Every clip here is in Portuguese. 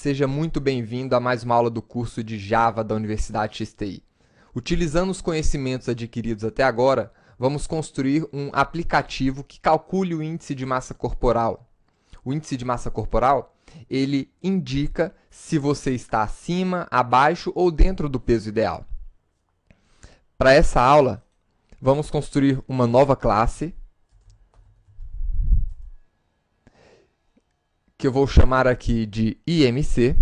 seja muito bem-vindo a mais uma aula do curso de Java da Universidade XTI. Utilizando os conhecimentos adquiridos até agora, vamos construir um aplicativo que calcule o índice de massa corporal. O índice de massa corporal, ele indica se você está acima, abaixo ou dentro do peso ideal. Para essa aula, vamos construir uma nova classe, que eu vou chamar aqui de IMC.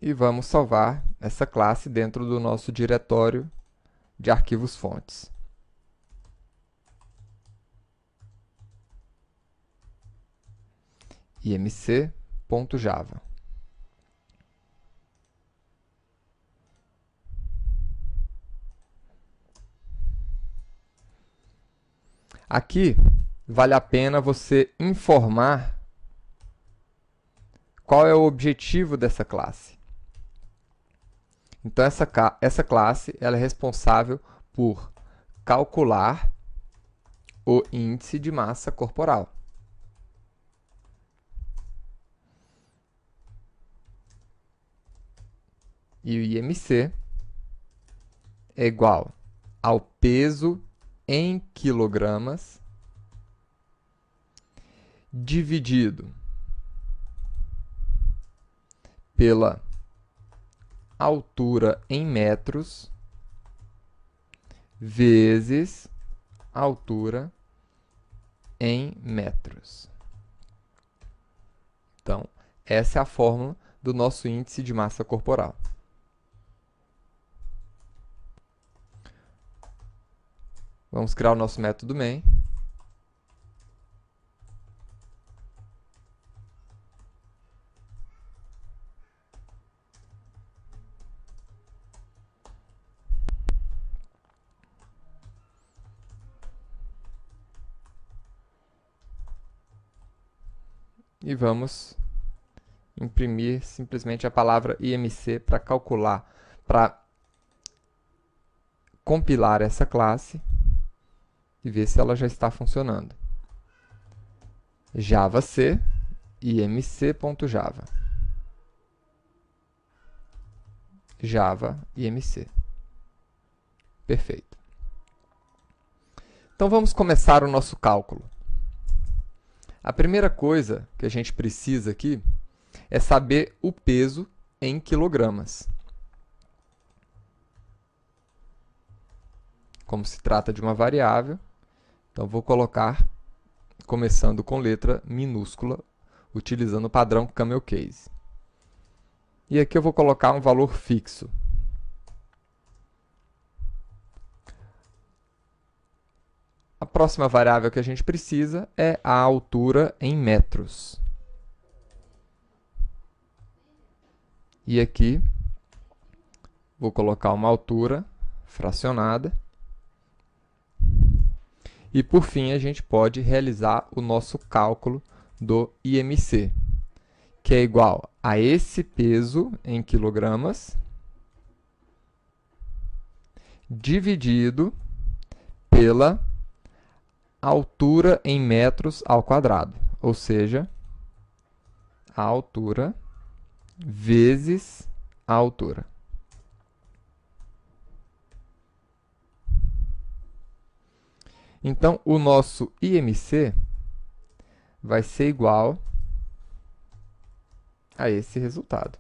E vamos salvar essa classe dentro do nosso diretório de arquivos fontes. imc.java. Aqui, vale a pena você informar qual é o objetivo dessa classe. Então, essa classe ela é responsável por calcular o índice de massa corporal. E o IMC é igual ao peso em quilogramas dividido pela altura em metros vezes altura em metros. Então, essa é a fórmula do nosso índice de massa corporal. Vamos criar o nosso método main. E vamos imprimir simplesmente a palavra IMC para calcular, para compilar essa classe e ver se ela já está funcionando. javac imc.java. Java imc. Perfeito. Então vamos começar o nosso cálculo. A primeira coisa que a gente precisa aqui é saber o peso em quilogramas. Como se trata de uma variável, então vou colocar, começando com letra minúscula, utilizando o padrão Camel Case. E aqui eu vou colocar um valor fixo. A próxima variável que a gente precisa é a altura em metros. E aqui vou colocar uma altura fracionada. E por fim, a gente pode realizar o nosso cálculo do IMC, que é igual a esse peso em quilogramas dividido pela altura em metros ao quadrado, ou seja, a altura vezes a altura. Então, o nosso IMC vai ser igual a esse resultado.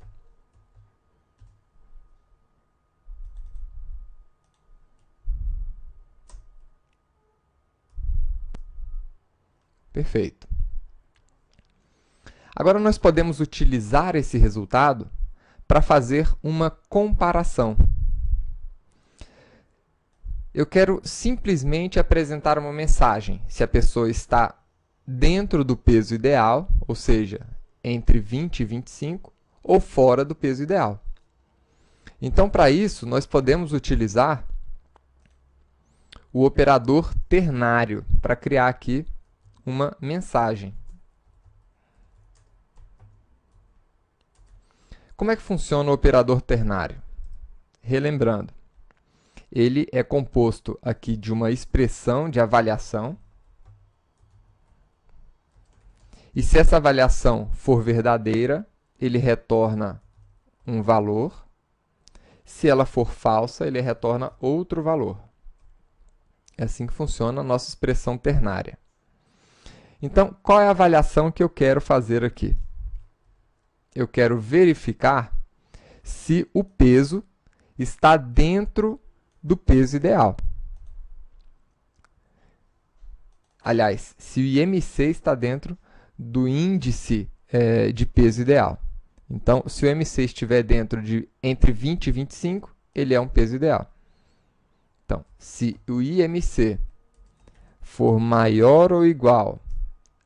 Perfeito. Agora, nós podemos utilizar esse resultado para fazer uma comparação. Eu quero simplesmente apresentar uma mensagem se a pessoa está dentro do peso ideal, ou seja, entre 20 e 25, ou fora do peso ideal. Então, para isso, nós podemos utilizar o operador ternário para criar aqui uma mensagem. Como é que funciona o operador ternário? Relembrando, ele é composto aqui de uma expressão de avaliação E se essa avaliação for verdadeira, ele retorna um valor. Se ela for falsa, ele retorna outro valor. É assim que funciona a nossa expressão ternária. Então, qual é a avaliação que eu quero fazer aqui? Eu quero verificar se o peso está dentro do peso ideal. Aliás, se o IMC está dentro do índice de peso ideal. Então, se o IMC estiver dentro de entre 20 e 25, ele é um peso ideal. Então, se o IMC for maior ou igual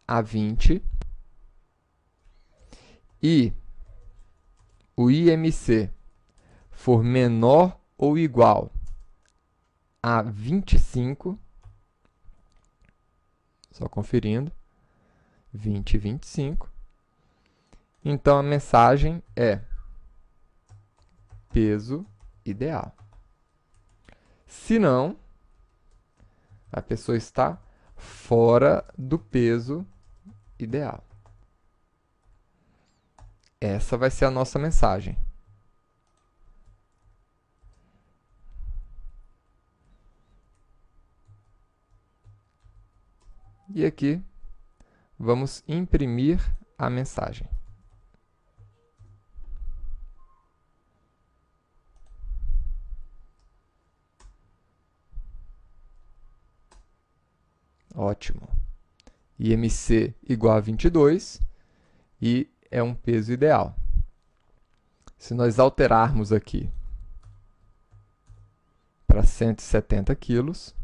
a 20 e o IMC for menor ou igual a 25, só conferindo, 20 e 25, então a mensagem é peso ideal. Se não, a pessoa está fora do peso ideal. Essa vai ser a nossa mensagem. E aqui, vamos imprimir a mensagem. Ótimo. IMC igual a 22 e é um peso ideal. Se nós alterarmos aqui para 170 quilos,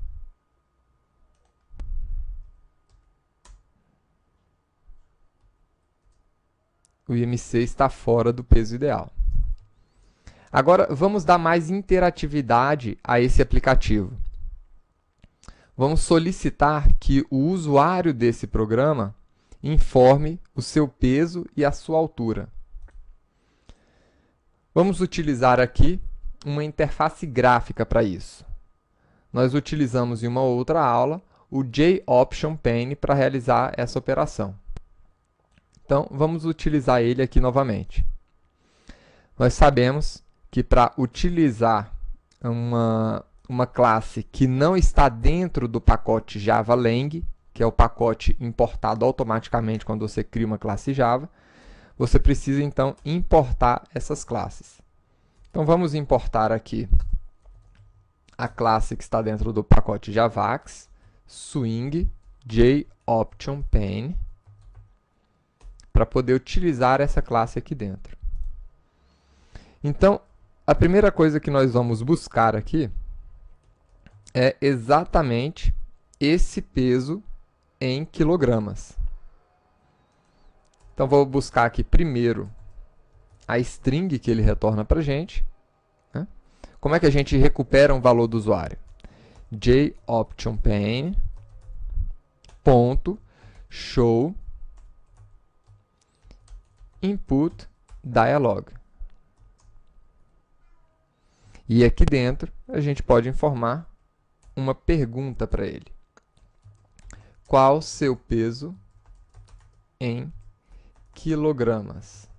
o IMC está fora do peso ideal. Agora, vamos dar mais interatividade a esse aplicativo. Vamos solicitar que o usuário desse programa informe o seu peso e a sua altura. Vamos utilizar aqui uma interface gráfica para isso. Nós utilizamos em uma outra aula o JOption Pane para realizar essa operação. Então, vamos utilizar ele aqui novamente. Nós sabemos que para utilizar uma classe que não está dentro do pacote Java Lang, que é o pacote importado automaticamente quando você cria uma classe Java, você precisa, então, importar essas classes. Então, vamos importar aqui a classe que está dentro do pacote Javax, swing JOption Pane, para poder utilizar essa classe aqui dentro. Então, a primeira coisa que nós vamos buscar aqui é exatamente esse peso em quilogramas. Então, vou buscar aqui primeiro a string que ele retorna para a gente. Né? Como é que a gente recupera um valor do usuário? JOption Pane ponto show input dialog. E aqui dentro a gente pode informar uma pergunta para ele. Qual o seu peso em quilogramas?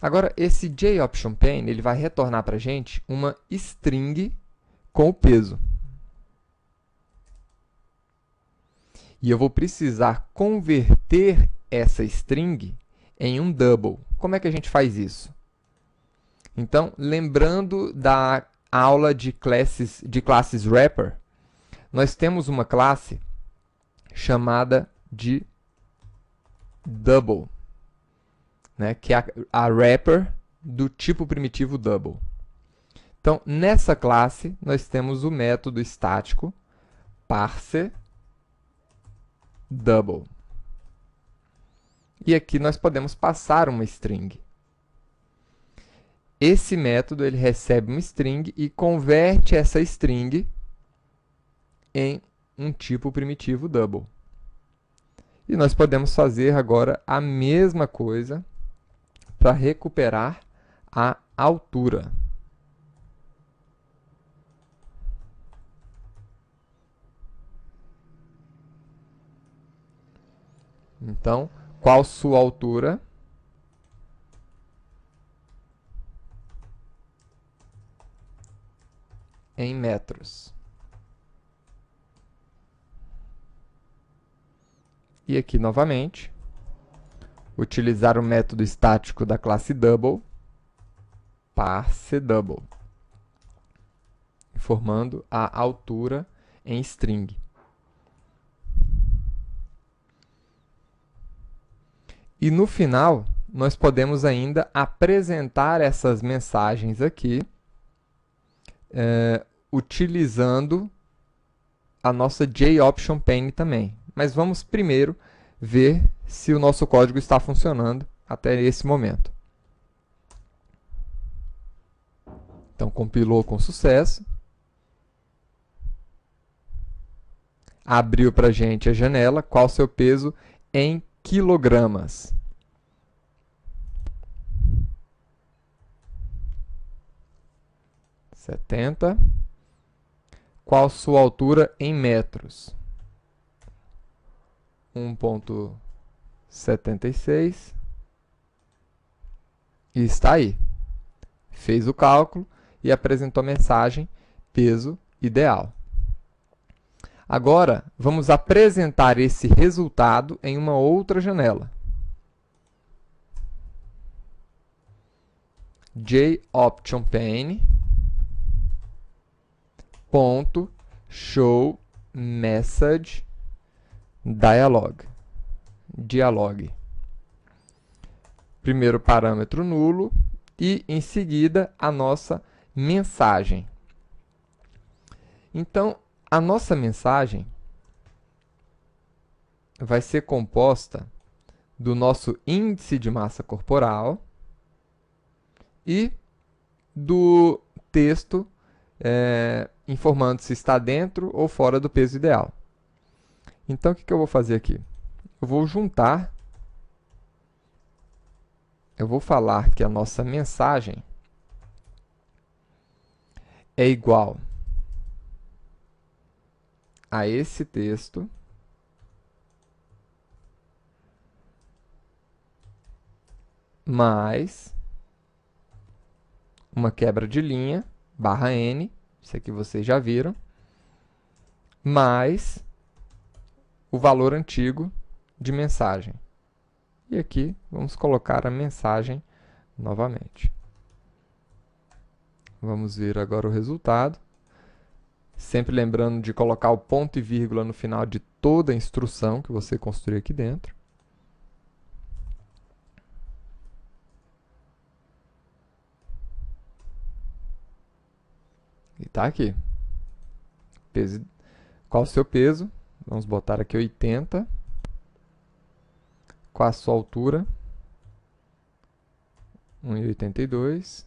Agora, esse JOption Pane ele vai retornar para a gente uma string com o peso. E eu vou precisar converter essa string em um double. Como é que a gente faz isso? Então, lembrando da aula de classes wrapper, nós temos uma classe chamada de double, né, que é a wrapper do tipo primitivo double. Então, nessa classe, nós temos o método estático parse double. E aqui nós podemos passar uma string. Esse método ele recebe uma string e converte essa string em um tipo primitivo double. E nós podemos fazer agora a mesma coisa para recuperar a altura. Então, qual sua altura? Em metros. E aqui, novamente, utilizar o método estático da classe double, parseDouble, informando a altura em string. E no final, nós podemos ainda apresentar essas mensagens aqui, utilizando a nossa JOption pane também. Mas vamos primeiro ver se o nosso código está funcionando até esse momento. Então, compilou com sucesso. Abriu para a gente a janela. Qual o seu peso em quilogramas? (70). Qual sua altura em metros? 1,76. E está aí. Fez o cálculo e apresentou a mensagem peso ideal. Agora, vamos apresentar esse resultado em uma outra janela. JOption pane ponto show message dialog. Primeiro parâmetro nulo e, em seguida, a nossa mensagem. Então, a nossa mensagem vai ser composta do nosso índice de massa corporal e do texto informando se está dentro ou fora do peso ideal. Então, o que eu vou fazer aqui? Eu vou juntar, eu vou falar que a nossa mensagem é igual a esse texto mais uma quebra de linha, barra N, isso aqui vocês já viram, mais o valor antigo de mensagem. E aqui vamos colocar a mensagem novamente. Vamos ver agora o resultado. Sempre lembrando de colocar o ponto e vírgula no final de toda a instrução que você construir aqui dentro. E está aqui. Qual o seu peso? Vamos botar aqui 80. Qual a sua altura? 1,82.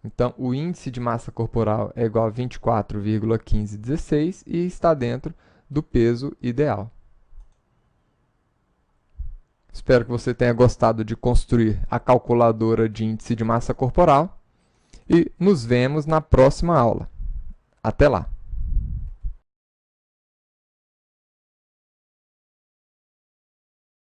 Então, o índice de massa corporal é igual a 24,1516 e está dentro do peso ideal. Espero que você tenha gostado de construir a calculadora de índice de massa corporal e nos vemos na próxima aula. Até lá!